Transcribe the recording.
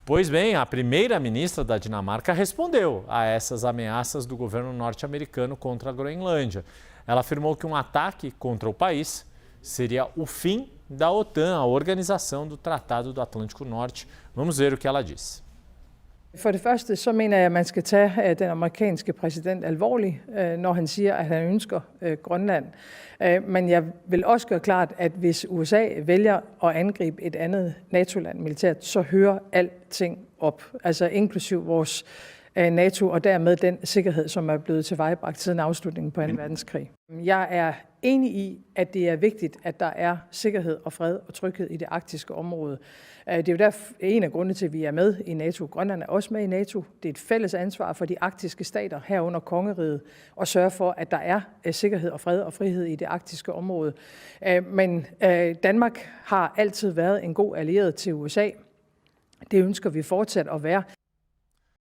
Pois bem, a primeira-ministra da Dinamarca respondeu a essas ameaças do governo norte-americano contra a Groenlândia. Ela afirmou que ataque contra o país seria o fim da OTAN, a Organização do Tratado do Atlântico Norte. Vamos ver o que ela disse. For det første, så mener jeg, at man skal tage den amerikanske præsident alvorligt, når han siger, at han ønsker Grønland. Men jeg vil også gøre klart, at hvis USA vælger at angribe et andet NATO-land militært, så hører alting op, altså inklusiv vores NATO og dermed den sikkerhed, som er blevet tilvejebragt siden afslutningen på 2. verdenskrig. Jeg er enig i, at det er vigtigt, at der er sikkerhed og fred og tryghed i det arktiske område. Det er jo derfor en af grundene til, at vi er med i NATO. Grønland er også med i NATO. Det er et fælles ansvar for de arktiske stater herunder kongeriget at sørge for, at der er sikkerhed og fred og frihed i det arktiske område. Men Danmark har altid været en god allieret til USA. Det ønsker vi fortsat at være.